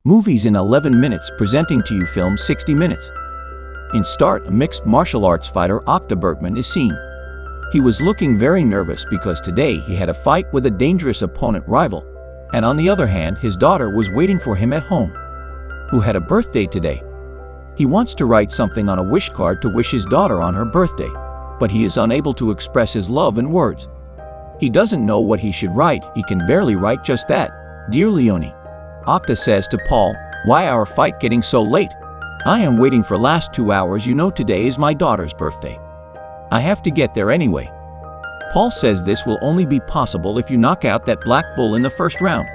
Movies in 11 minutes, presenting to you film 60 minutes. In start, a mixed martial arts fighter Octa Bergman is seen. He was looking very nervous because today he had a fight with a dangerous opponent rival, and on the other hand his daughter was waiting for him at home, who had a birthday today. He wants to write something on a wish card to wish his daughter on her birthday, but he is unable to express his love in words. He doesn't know what he should write. He can barely write just that. Dear Leonie. Octa says to Paul, why our fight getting so late? I am waiting for last 2 hours. You know today is my daughter's birthday. I have to get there anyway. Paul says this will only be possible if you knock out that black bull in the first round.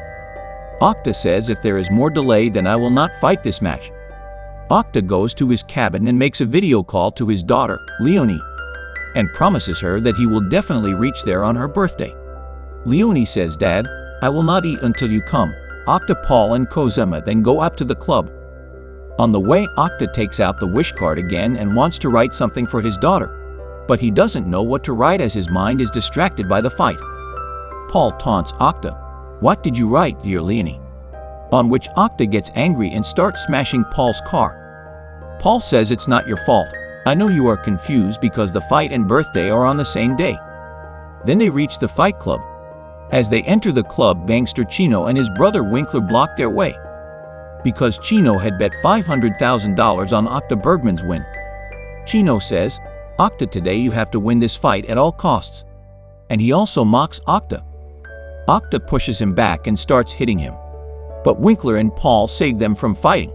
Octa says if there is more delay then I will not fight this match. Octa goes to his cabin and makes a video call to his daughter, Leonie, and promises her that he will definitely reach there on her birthday. Leonie says, Dad, I will not eat until you come. Octa, Paul and Cosima then go up to the club. On the way, Octa takes out the wish card again and wants to write something for his daughter, but he doesn't know what to write as his mind is distracted by the fight. Paul taunts Octa, what did you write, dear Leonie? On which Octa gets angry and starts smashing Paul's car. Paul says it's not your fault. I know you are confused because the fight and birthday are on the same day. Then they reach the fight club. As they enter the club, gangster Chino and his brother Winkler block their way, because Chino had bet $500,000 on Octa Bergman's win. Chino says, Octa, today you have to win this fight at all costs. And he also mocks Octa. Octa pushes him back and starts hitting him, but Winkler and Paul save them from fighting.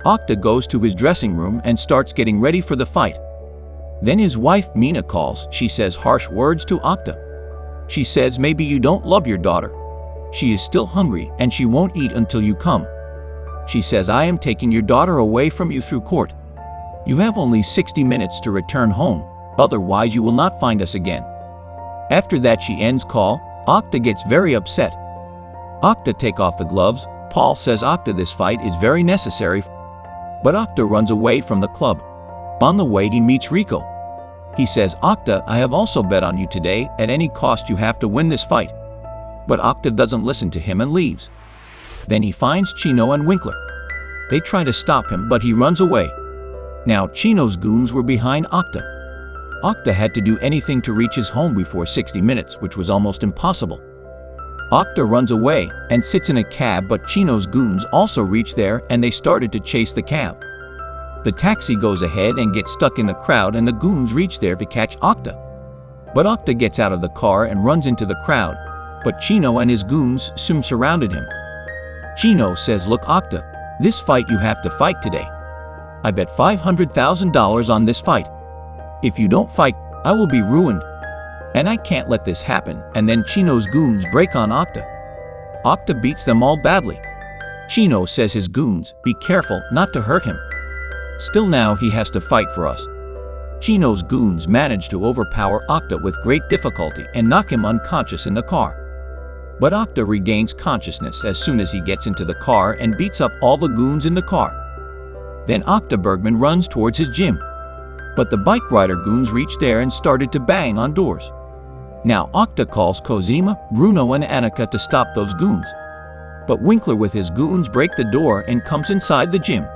Octa goes to his dressing room and starts getting ready for the fight. Then his wife Mina calls. She says harsh words to Octa. She says maybe you don't love your daughter. She is still hungry and she won't eat until you come. She says I am taking your daughter away from you through court. You have only 60 minutes to return home, otherwise you will not find us again. After that she ends call. Octa gets very upset. Octa take off the gloves. Paul says Octa, this fight is very necessary. But Octa runs away from the club. On the way he meets Rico. He says, Octa, I have also bet on you today. At any cost you have to win this fight. But Octa doesn't listen to him and leaves. Then he finds Chino and Winkler. They try to stop him but he runs away. Now Chino's goons were behind Octa. Octa had to do anything to reach his home before 60 minutes, which was almost impossible. Octa runs away and sits in a cab, but Chino's goons also reach there and they started to chase the cab. The taxi goes ahead and gets stuck in the crowd and the goons reach there to catch Octa. But Octa gets out of the car and runs into the crowd, but Chino and his goons soon surrounded him. Chino says, look Octa, this fight you have to fight today. I bet $500,000 on this fight. If you don't fight, I will be ruined. And I can't let this happen. And then Chino's goons break on Octa. Octa beats them all badly. Chino says his goons, be careful not to hurt him. Still now he has to fight for us. Chino's goons manage to overpower Octa with great difficulty and knock him unconscious in the car. But Octa regains consciousness as soon as he gets into the car and beats up all the goons in the car. Then Octa Bergman runs towards his gym. But the bike rider goons reached there and started to bang on doors. Now Octa calls Cosima, Bruno and Annika to stop those goons. But Winkler with his goons break the door and comes inside the gym.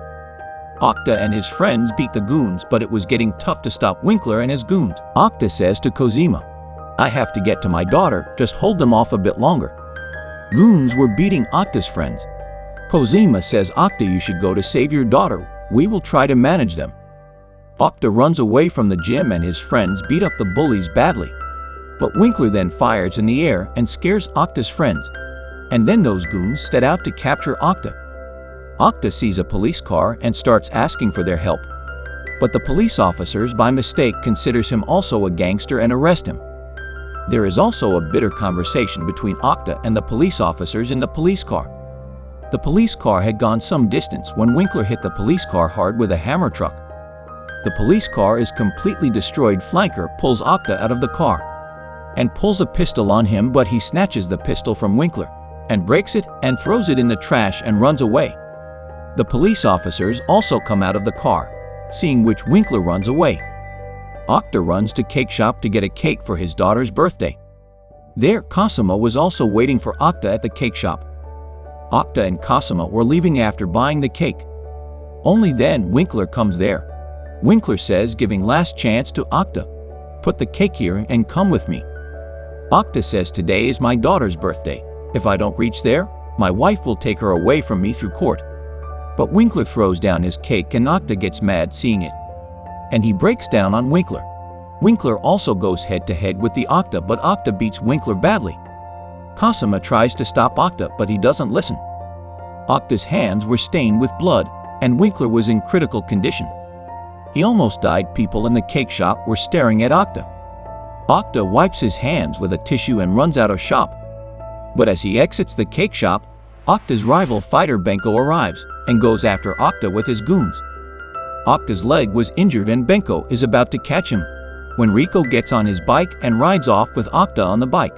Octa and his friends beat the goons, but it was getting tough to stop Winkler and his goons. Octa says to Cosima, I have to get to my daughter, just hold them off a bit longer. Goons were beating Octa's friends. Cosima says, Octa, you should go to save your daughter. We will try to manage them. Octa runs away from the gym and his friends beat up the bullies badly. But Winkler then fires in the air and scares Octa's friends. And then those goons set out to capture Octa. Octa sees a police car and starts asking for their help. But the police officers by mistake considers him also a gangster and arrest him. There is also a bitter conversation between Octa and the police officers in the police car. The police car had gone some distance when Winkler hit the police car hard with a hammer truck. The police car is completely destroyed. Flanker pulls Octa out of the car and pulls a pistol on him, but he snatches the pistol from Winkler and breaks it and throws it in the trash and runs away. The police officers also come out of the car, seeing which Winkler runs away. Octa runs to cake shop to get a cake for his daughter's birthday. There, Cosima was also waiting for Octa at the cake shop. Octa and Cosima were leaving after buying the cake. Only then Winkler comes there. Winkler says, giving last chance to Octa, "Put the cake here and come with me." Octa says, "Today is my daughter's birthday. If I don't reach there, my wife will take her away from me through court." But Winkler throws down his cake and Octa gets mad seeing it. And he breaks down on Winkler. Winkler also goes head to head with the Octa, but Octa beats Winkler badly. Cosima tries to stop Octa, but he doesn't listen. Octa's hands were stained with blood, and Winkler was in critical condition. He almost died. People in the cake shop were staring at Octa. Octa wipes his hands with a tissue and runs out of shop. But as he exits the cake shop, Octa's rival fighter Benko arrives and goes after Octa with his goons. Octa's leg was injured and Benko is about to catch him when Rico gets on his bike and rides off with Octa on the bike.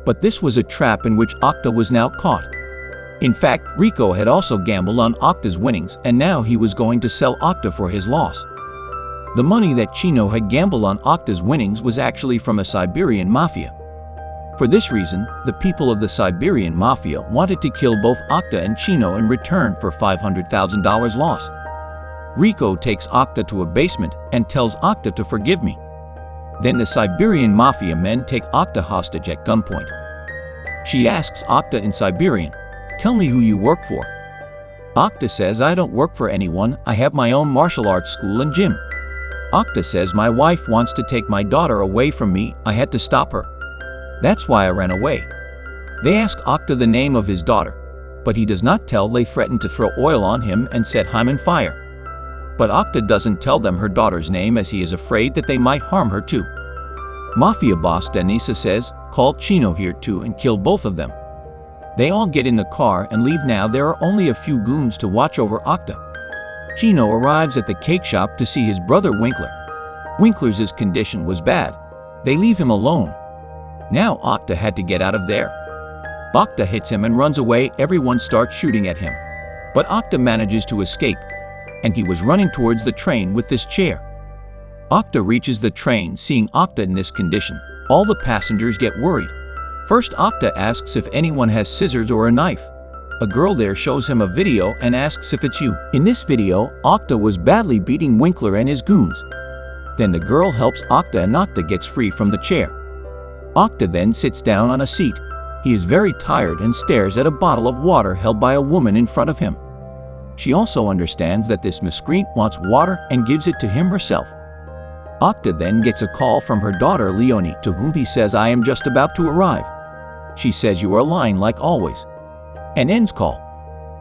But this was a trap in which Octa was now caught. In fact, Rico had also gambled on Octa's winnings and now he was going to sell Octa for his loss. The money that Chino had gambled on Octa's winnings was actually from a Siberian mafia. For this reason, the people of the Siberian mafia wanted to kill both Octa and Chino in return for $500,000 loss. Rico takes Octa to a basement and tells Octa to forgive me. Then the Siberian mafia men take Octa hostage at gunpoint. She asks Octa in Siberian, "Tell me who you work for." Octa says, "I don't work for anyone, I have my own martial arts school and gym." Octa says, "My wife wants to take my daughter away from me, I had to stop her. That's why I ran away." They ask Octa the name of his daughter, but he does not tell. They threaten to throw oil on him and set him on fire. But Octa doesn't tell them her daughter's name as he is afraid that they might harm her too. Mafia boss Denisa says, "Call Chino here too and kill both of them." They all get in the car and leave. Now there are only a few goons to watch over Octa. Chino arrives at the cake shop to see his brother Winkler. Winkler's condition was bad. They leave him alone. Now Octa had to get out of there. Octa hits him and runs away. Everyone starts shooting at him. But Octa manages to escape, and he was running towards the train with this chair. Octa reaches the train. Seeing Octa in this condition, all the passengers get worried. First, Octa asks if anyone has scissors or a knife. A girl there shows him a video and asks if it's you. In this video, Octa was badly beating Winkler and his goons. Then the girl helps Octa and Octa gets free from the chair. Octa then sits down on a seat. He is very tired and stares at a bottle of water held by a woman in front of him. She also understands that this miscreant wants water and gives it to him herself. Octa then gets a call from her daughter Leonie, to whom he says, "I am just about to arrive." She says, "You are lying like always," and ends call.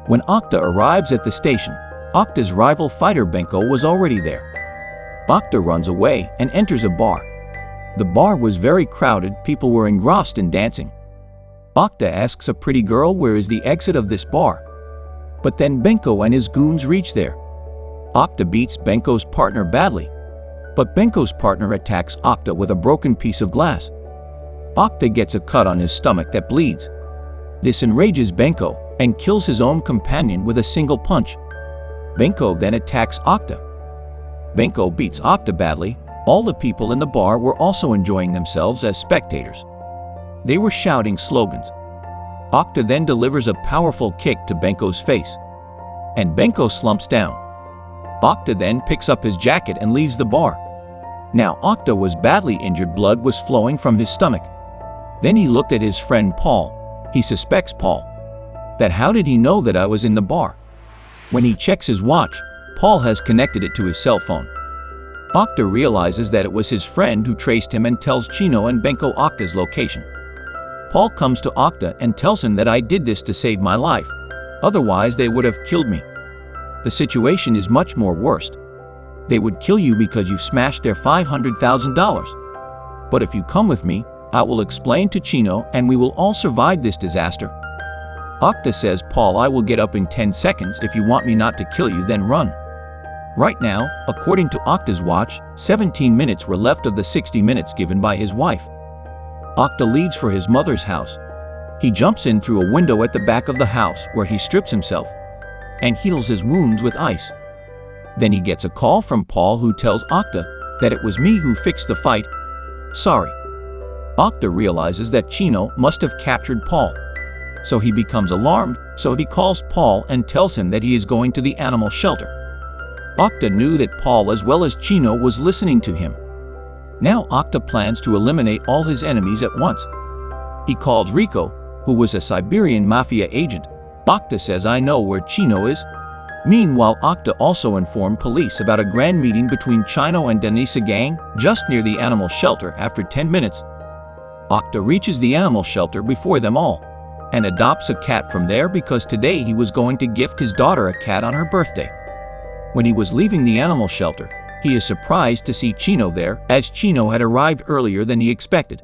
When Octa arrives at the station, Octa's rival fighter Benko was already there. Octa runs away and enters a bar. The bar was very crowded. People were engrossed in dancing. Octa asks a pretty girl where is the exit of this bar. But then Benko and his goons reach there. Octa beats Benko's partner badly. But Benko's partner attacks Octa with a broken piece of glass. Octa gets a cut on his stomach that bleeds. This enrages Benko and kills his own companion with a single punch. Benko then attacks Octa. Benko beats Octa badly. All the people in the bar were also enjoying themselves as spectators. They were shouting slogans. Octa then delivers a powerful kick to Benko's face, and Benko slumps down. Octa then picks up his jacket and leaves the bar. Now Octa was badly injured. Blood was flowing from his stomach. Then he looked at his friend Paul. He suspects Paul. That how did he know that I was in the bar? When he checks his watch, Paul has connected it to his cell phone. Octa realizes that it was his friend who traced him and tells Chino and Benko Octa's location. Paul comes to Octa and tells him that I did this to save my life. Otherwise they would have killed me. The situation is much more worse. They would kill you because you smashed their $500,000. But if you come with me, I will explain to Chino and we will all survive this disaster. Octa says, "Paul, I will get up in 10 seconds. If you want me not to kill you, then run." Right now, according to Octa's watch, 17 minutes were left of the 60 minutes given by his wife. Octa leaves for his mother's house. He jumps in through a window at the back of the house where he strips himself and heals his wounds with ice. Then he gets a call from Paul who tells Octa that it was me who fixed the fight. Sorry. Octa realizes that Chino must have captured Paul. so he becomes alarmed, so he calls Paul and tells him that he is going to the animal shelter. Octa knew that Paul as well as Chino was listening to him. Now Octa plans to eliminate all his enemies at once. He calls Rico, who was a Siberian mafia agent. Octa says, "I know where Chino is." Meanwhile, Octa also informed police about a grand meeting between Chino and Denisa gang just near the animal shelter. After 10 minutes, Octa reaches the animal shelter before them all and adopts a cat from there because today he was going to gift his daughter a cat on her birthday. When he was leaving the animal shelter, he is surprised to see Chino there, as Chino had arrived earlier than he expected.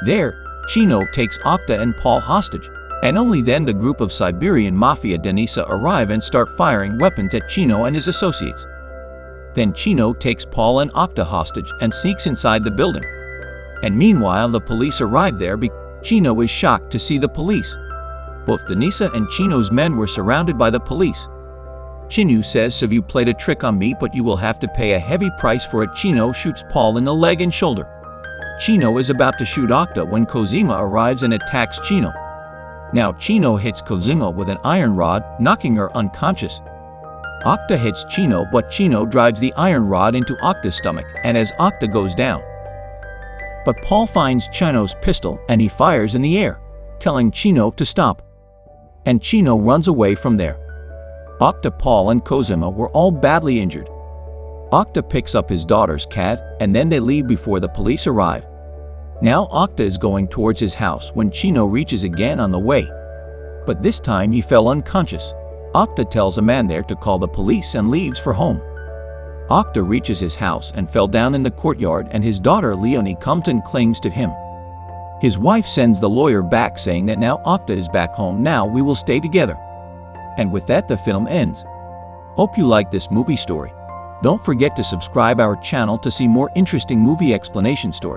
There, Chino takes Octa and Paul hostage, and only then the group of Siberian Mafia Denisa arrive and start firing weapons at Chino and his associates. Then Chino takes Paul and Octa hostage and sneaks inside the building. And meanwhile, the police arrive there because Chino is shocked to see the police. Both Denisa and Chino's men were surrounded by the police. Chino says, "So you played a trick on me, but you will have to pay a heavy price for it." Chino shoots Paul in the leg and shoulder. Chino is about to shoot Octa when Cosima arrives and attacks Chino. Now Chino hits Cosima with an iron rod, knocking her unconscious. Octa hits Chino, but Chino drives the iron rod into Octa's stomach, and as Octa goes down. But Paul finds Chino's pistol and he fires in the air, telling Chino to stop. And Chino runs away from there. Octa, Paul, and Cosima were all badly injured. Octa picks up his daughter's cat, and then they leave before the police arrive. Now Octa is going towards his house when Chino reaches again on the way. But this time he fell unconscious. Octa tells a man there to call the police and leaves for home. Octa reaches his house and fell down in the courtyard, and his daughter Leonie comes and clings to him. His wife sends the lawyer back saying that now Octa is back home, now we will stay together. And with that the film ends. Hope you like this movie story. Don't forget to subscribe our channel to see more interesting movie explanation stories.